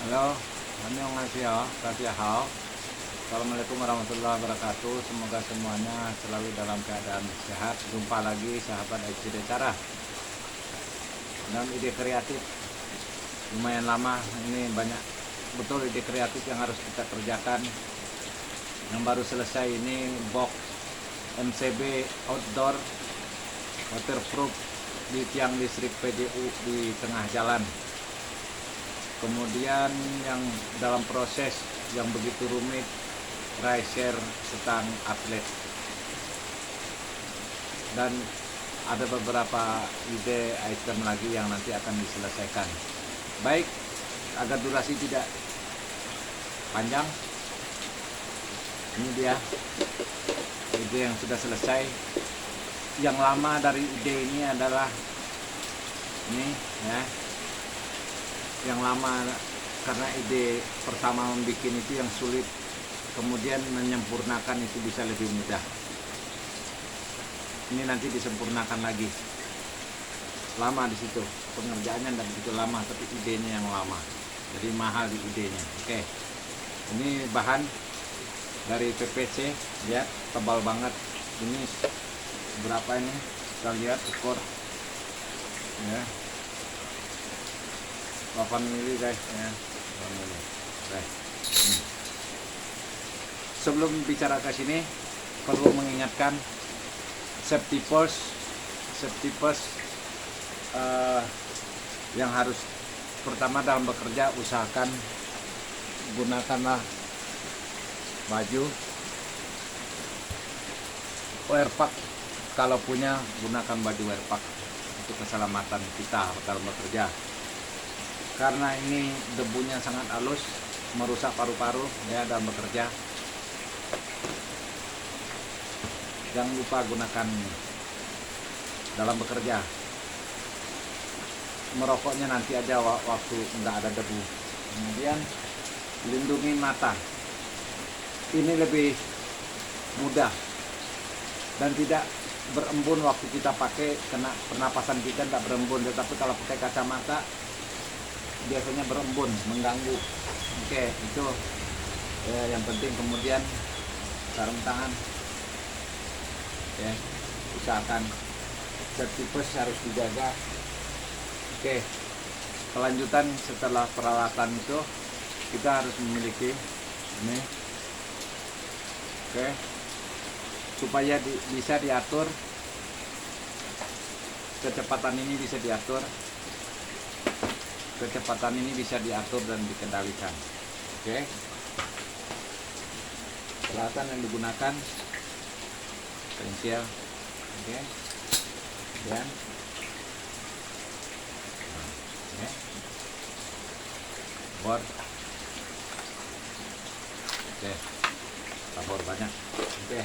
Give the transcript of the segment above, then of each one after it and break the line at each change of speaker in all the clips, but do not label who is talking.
Halo, annyeonghaseyo, hao. Assalamualaikum warahmatullahi wabarakatuh. Semoga semuanya selalu dalam keadaan sehat. Jumpa lagi sahabat ICD Cara dalam ide kreatif. Lumayan lama, ini banyak betul ide kreatif yang harus kita kerjakan. Yang baru selesai ini box MCB outdoor waterproof di tiang listrik PJU di tengah jalan. Kemudian yang dalam proses yang begitu rumit, riser setang atlet. Dan ada beberapa ide item lagi yang nanti akan diselesaikan. Baik, agar durasi tidak panjang, ini dia ide yang sudah selesai. Yang lama dari ide ini adalah ini ya. Yang lama karena ide pertama membuat itu yang sulit, kemudian menyempurnakan itu bisa lebih mudah. Ini nanti disempurnakan lagi. Lama di situ pengerjaannya, tidak begitu lama, tapi idenya yang lama, jadi mahal di idenya. Oke, ini bahan dari PPC, lihat tebal banget. Ini berapa ini? Kita lihat ukur ya, 8 mili guys ya, 8 mili. Oke. Sebelum bicara ke sini perlu mengingatkan safety first yang harus pertama dalam bekerja, usahakan gunakanlah baju wear pack. Kalau punya, gunakan baju wear pack untuk keselamatan kita dalam bekerja. Karena ini debunya sangat halus, merusak paru-paru ya dalam bekerja. Jangan lupa gunakan dalam bekerja. Merokoknya nanti aja waktu nggak ada debu. Kemudian lindungi mata. Ini lebih mudah dan tidak berembun waktu kita pakai, kena pernapasan kita tidak berembun. Tetapi kalau pakai kacamata biasanya berembun, mengganggu. Oke, itu ya, yang penting. Kemudian sarung tangan ya, usahakan safety first harus dijaga. Oke, kelanjutan setelah peralatan itu kita harus memiliki ini. Oke, supaya bisa diatur kecepatan ini, bisa diatur kecepatan ini, bisa diatur dan dikendalikan. Oke, peralatan yang digunakan pensil, oke, dan board, oke, tabor banyak. Oke,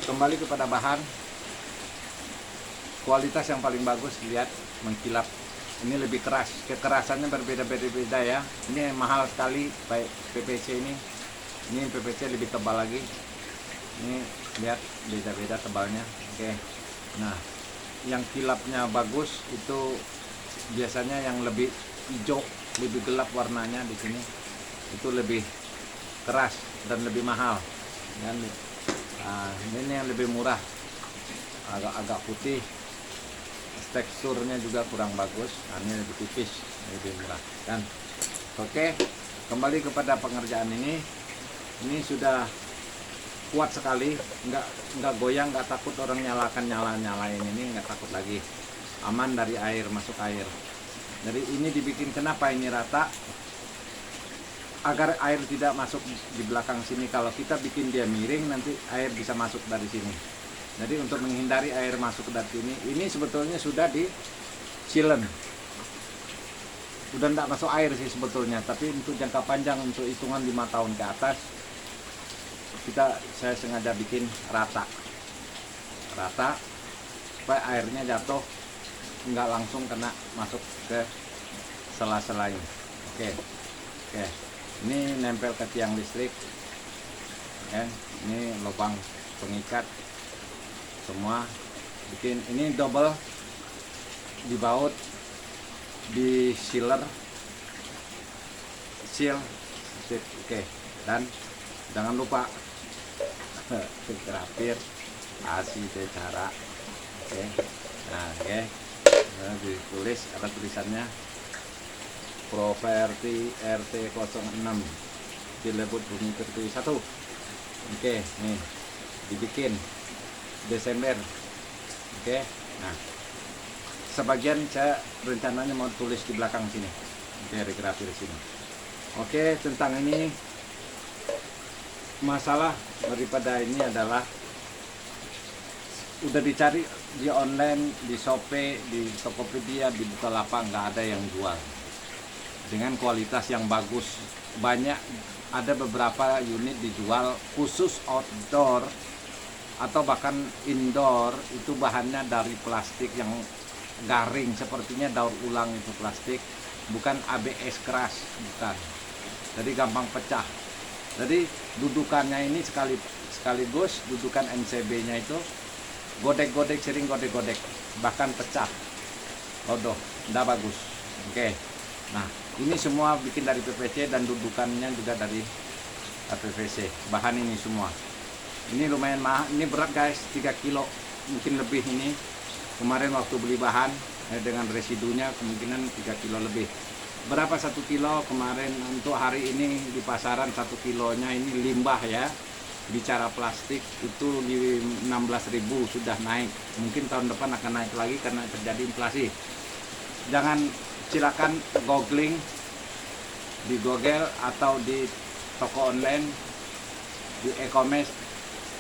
kembali kepada bahan. Kualitas yang paling bagus, lihat mengkilap. Ini lebih keras, kekerasannya berbeda-beda ya. Ini mahal sekali baik PPC ini. Ini PPC lebih tebal lagi. Ini lihat beda-beda tebalnya. Oke. Nah, yang kilapnya bagus itu biasanya yang lebih hijau, lebih gelap warnanya di sini. Itu lebih keras dan lebih mahal. Dan ini yang lebih murah, agak putih. Teksturnya juga kurang bagus, ini lebih tipis, lebih murah. Dan oke, kembali kepada pengerjaan ini sudah kuat sekali, nggak goyang, nggak takut orang nyalain ini, nggak takut lagi, aman dari air, masuk air. Jadi ini dibikin, kenapa ini rata, agar air tidak masuk di belakang sini. Kalau kita bikin dia miring, nanti air bisa masuk dari sini. Jadi untuk menghindari air masuk dari sini, ini sebetulnya sudah di sealant, udah tidak masuk air sih sebetulnya. Tapi untuk jangka panjang, untuk hitungan 5 tahun ke atas, saya sengaja bikin rata supaya airnya jatuh nggak langsung kena masuk ke sela-sela ini. Oke, ini nempel ke tiang listrik ya. Ini lubang pengikat semua, bikin ini double dibaut di seal, oke. Dan jangan lupa grafir asli cara, oke. Nah, oke. Nah, ditulis, ada tulisannya Properti RT 06 Cilebut Bumi Pertiwi 1. Oke, nih dibikin Desember. Oke. Nah, sebagian saya rencananya mau tulis di belakang sini. Oke, ada grafir sini. Oke, tentang ini masalah daripada ini adalah udah dicari di online, di Shopee, di Tokopedia, di Bukalapak, nggak ada yang jual dengan kualitas yang bagus. Banyak, ada beberapa unit dijual khusus outdoor atau bahkan indoor, itu bahannya dari plastik yang garing, sepertinya daur ulang itu plastik, bukan ABS keras, bukan. Jadi gampang pecah. Jadi dudukannya ini sekaligus dudukan MCB-nya itu godek-godek, sering godek-godek, bahkan pecah, lodoh, tidak bagus. Oke. Nah, ini semua bikin dari PVC dan dudukannya juga dari PVC. Bahan ini semua. Ini lumayan mahal. Ini berat guys, 3 kilo, mungkin lebih ini. Kemarin waktu beli bahan dengan residunya kemungkinan 3 kilo lebih. Berapa 1 kilo kemarin untuk hari ini di pasaran 1 kilonya ini limbah ya. Bicara plastik itu di 16.000 sudah naik. Mungkin tahun depan akan naik lagi karena terjadi inflasi. Jangan, silakan googling di Google atau di toko online, di e-commerce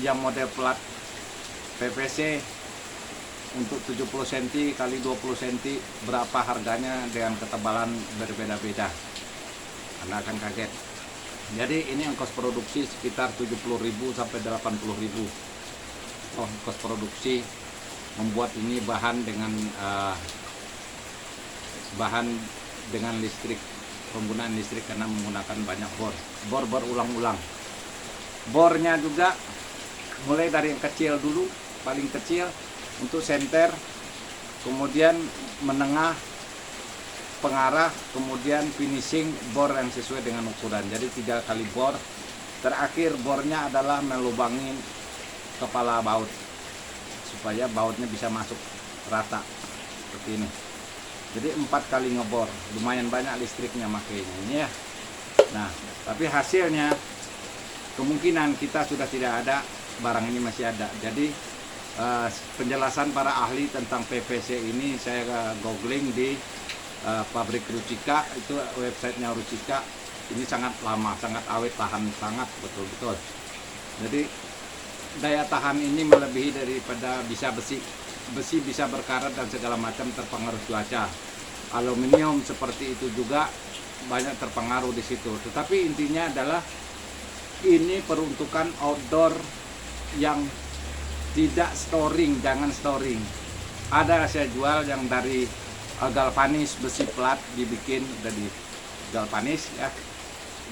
yang model plat PVC untuk 70 cm kali 20 cm berapa harganya dengan ketebalan berbeda-beda. Anda akan kaget. Jadi ini ongkos produksi sekitar 70.000 sampai 80.000. Ongkos produksi membuat ini bahan dengan listrik, penggunaan listrik karena menggunakan banyak bor berulang-ulang. Bornya juga mulai dari yang kecil dulu, paling kecil untuk senter, kemudian menengah, pengarah, kemudian finishing bor yang sesuai dengan ukuran. Jadi 3 kali bor. Terakhir bornya adalah melubangi kepala baut supaya bautnya bisa masuk rata seperti ini. Jadi 4 kali ngebor, lumayan banyak listriknya makanya ini ya. Nah, tapi hasilnya kemungkinan kita sudah tidak ada, barang ini masih ada. Jadi penjelasan para ahli tentang PVC ini saya googling di pabrik Rucika, itu websitenya Rucika. Ini sangat lama, sangat awet, tahan sangat betul-betul. Jadi daya tahan ini melebihi daripada bisa besi. Besi bisa berkarat dan segala macam terpengaruh cuaca. Aluminium seperti itu juga banyak terpengaruh di situ. Tetapi intinya adalah ini peruntukan outdoor yang tidak storing, jangan storing. Ada saya jual yang dari galvanis besi plat dibikin dari galvanis ya,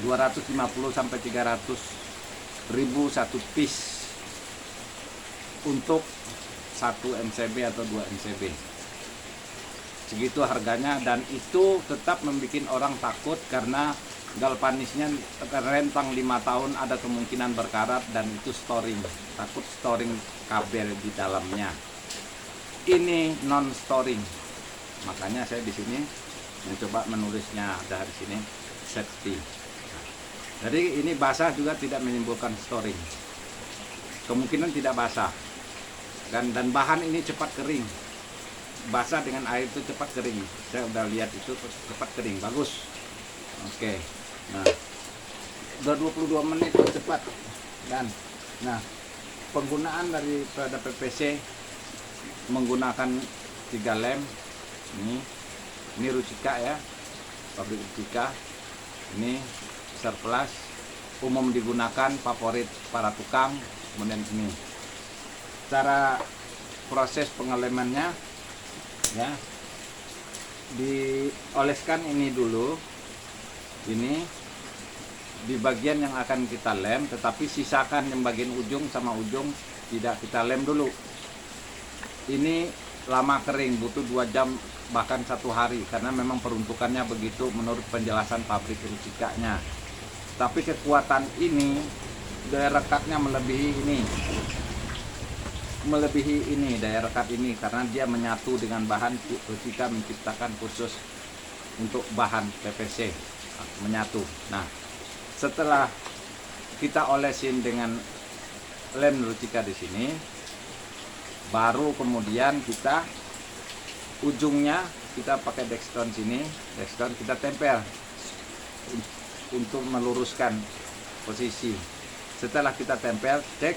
250 sampai 300.000 satu piece untuk 1 MCB atau 2 MCB. Segitu harganya, dan itu tetap membuat orang takut karena galvanisnya rentang 5 tahun ada kemungkinan berkarat dan itu storing, takut storing kabel di dalamnya. Ini non storing, makanya saya di sini mencoba menulisnya dari sini safety. Jadi ini basah juga tidak menimbulkan storing, kemungkinan tidak basah, dan bahan ini cepat kering. Basah dengan air itu cepat kering, saya udah lihat itu cepat kering, bagus. Oke. Nah, udah 22 menit cepat. Dan nah, penggunaan daripada PVC menggunakan 3 lem. Ini Rucika ya, pabrik Rucika. Ini surplus, umum digunakan, favorit para tukang. Kemudian ini cara proses pengelemannya ya, dioleskan ini dulu. Ini di bagian yang akan kita lem, tetapi sisakan yang bagian ujung sama ujung tidak kita lem dulu. Ini lama kering, butuh 2 jam bahkan 1 hari, karena memang peruntukannya begitu menurut penjelasan pabrik Rusicanya. Tapi kekuatan ini, daya rekatnya melebihi ini daya rekat ini, karena dia menyatu dengan bahan Rucica menciptakan khusus untuk bahan PVC menyatu. Nah, setelah kita olesin dengan lem Rucica di sini, baru kemudian kita ujungnya kita pakai Dextone sini, Dextone kita tempel untuk meluruskan posisi. Setelah kita tempel, cek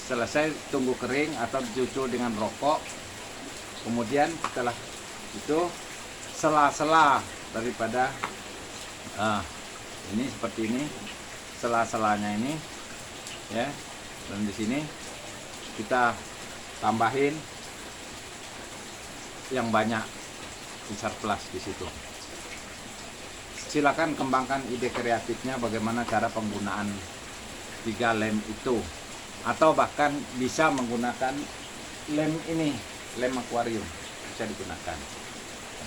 selesai, tunggu kering atau dicucul dengan rokok. Kemudian setelah itu sela-sela daripada ini seperti ini, sela-selanya ini ya, dan di sini kita tambahin yang banyak besar plus di situ. Silakan kembangkan ide kreatifnya bagaimana cara penggunaan 3 lem itu, atau bahkan bisa menggunakan lem ini, lem akuarium bisa digunakan.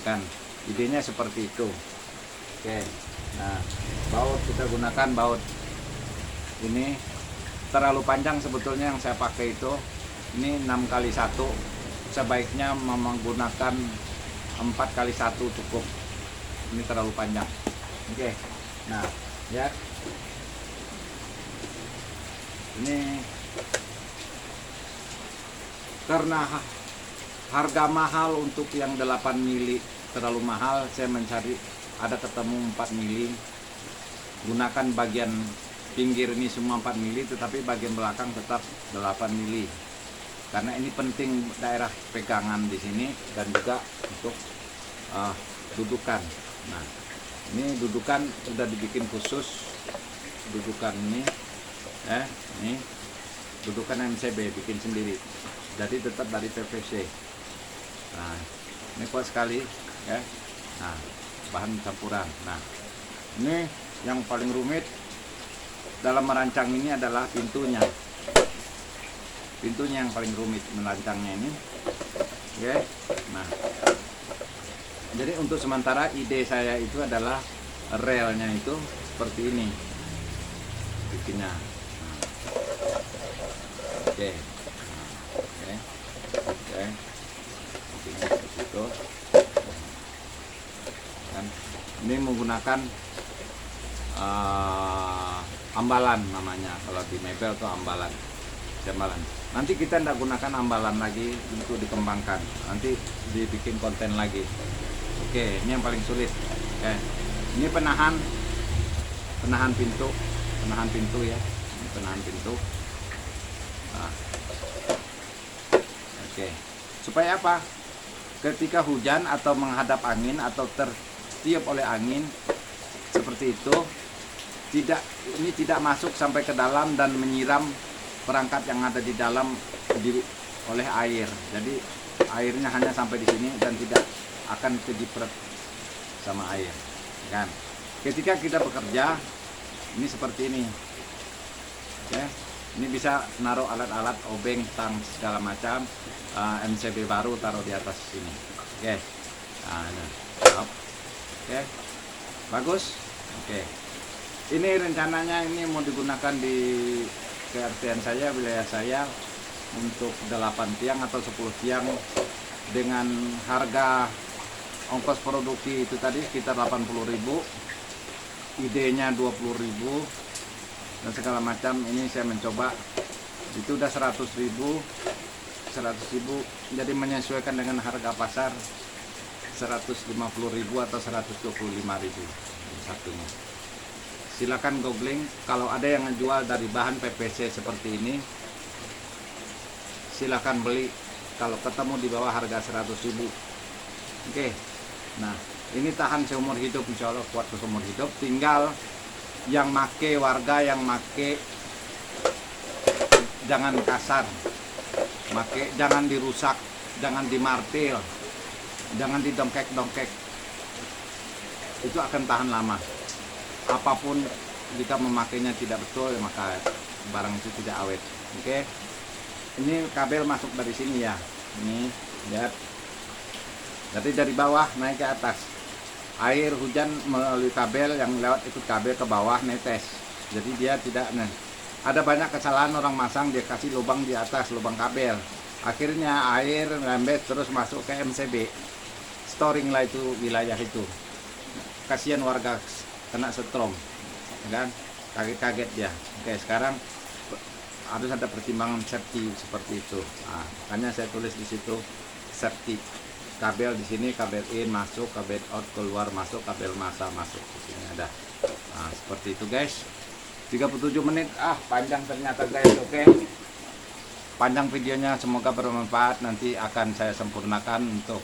Kan idenya seperti itu. Oke. Nah, baut kita gunakan baut ini terlalu panjang sebetulnya yang saya pakai itu. Ini 6x1, sebaiknya menggunakan 4x1 cukup. Ini terlalu panjang. Oke. Nah, ya. Ini karena harga mahal untuk yang 8 mili terlalu mahal, saya mencari ada ketemu 4 mili. Gunakan bagian pinggir ini semua 4 mili, tetapi bagian belakang tetap 8 mili. Karena ini penting daerah pegangan di sini dan juga untuk dudukan. Nah, ini dudukan sudah dibikin khusus, dudukan ini, ini dudukan MCB bikin sendiri. Jadi tetap dari PVC. Nah, ini kuat sekali, ya. Nah, bahan campuran. Nah, ini yang paling rumit dalam merancang ini adalah pintunya. Pintunya yang paling rumit merancangnya ini. Oke. Nah, jadi untuk sementara ide saya itu adalah relnya itu seperti ini bikinnya. Nah. Oke. Nah, oke. Bikinnya seperti itu. Dan ini menggunakan ambalan namanya, kalau di mebel itu ambalan. Nanti kita tidak gunakan ambalan lagi untuk dikembangkan, nanti dibikin konten lagi. Oke, ini yang paling sulit. Oke, ini penahan pintu ya, ini penahan pintu. Nah. Oke, supaya apa? Ketika hujan atau menghadap angin atau tertiup oleh angin seperti itu, ini tidak masuk sampai ke dalam dan menyiram perangkat yang ada di dalam oleh air. Jadi airnya hanya sampai di sini dan tidak akan kejipret sama air, kan? Ketika kita bekerja, ini seperti ini. Oke, ini bisa naruh alat-alat, obeng, tang segala macam, MCB baru taruh di atas sini. Oke, nah, ini. Oke, bagus. Oke, ini rencananya ini mau digunakan di keRT saya, wilayah saya, untuk 8 tiang atau 10 tiang dengan harga ongkos produksi itu tadi sekitar 80.000, idenya 20.000 dan segala macam. Ini saya mencoba itu udah 100.000, jadi menyesuaikan dengan harga pasar 150.000 atau 125.000 satunya. Silakan googling, kalau ada yang jual dari bahan PVC seperti ini, silakan beli kalau ketemu di bawah harga 100.000. Oke, nah ini tahan seumur hidup, insya Allah kuat seumur hidup. Tinggal yang make, warga yang make, jangan kasar, make, jangan dirusak, jangan dimartil, jangan didongkek-dongkek, itu akan tahan lama. Apapun jika memakainya tidak betul, maka barang itu tidak awet. Oke, ini kabel masuk dari sini ya, ini Lihat. Jadi dari bawah naik ke atas. Air hujan melalui kabel yang lewat ikut kabel ke bawah netes. Jadi dia tidak ada banyak kesalahan orang masang, dia kasih lubang di atas, lubang kabel. Akhirnya air lembet terus masuk ke MCB. Storing lah itu wilayah itu. Kasihan warga kena setrum, kan? Kaget-kaget dia. Oke, sekarang harus ada pertimbangan safety seperti itu. Nah, makanya saya tulis di situ safety. Kabel di sini, kabel in masuk, kabel out keluar masuk, kabel masa masuk. Di sini ada. Nah, seperti itu guys. 37 menit. Panjang ternyata guys. Oke. Panjang videonya, semoga bermanfaat. Nanti akan saya sempurnakan untuk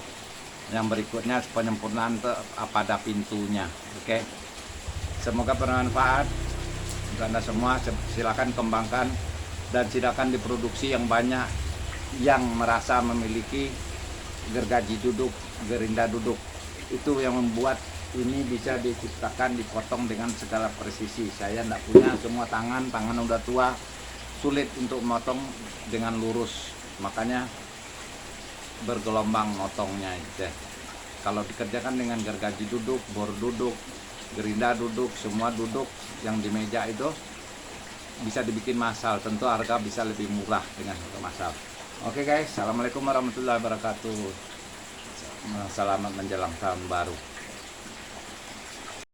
yang berikutnya penyempurnaan pada pintunya. Oke. Semoga bermanfaat untuk Anda semua. Silakan kembangkan dan silakan diproduksi yang banyak yang merasa memiliki gergaji duduk, gerinda duduk. Itu yang membuat ini bisa diciptakan, dipotong dengan segala presisi. Saya tidak punya semua tangan udah tua, sulit untuk memotong dengan lurus. Makanya bergelombang motongnya itu. Kalau dikerjakan dengan gergaji duduk, bor duduk, gerinda duduk, semua duduk yang di meja itu bisa dibikin massal. Tentu harga bisa lebih murah dengan harga massal. Oke guys, assalamualaikum warahmatullahi wabarakatuh. Selamat menjelang tahun baru.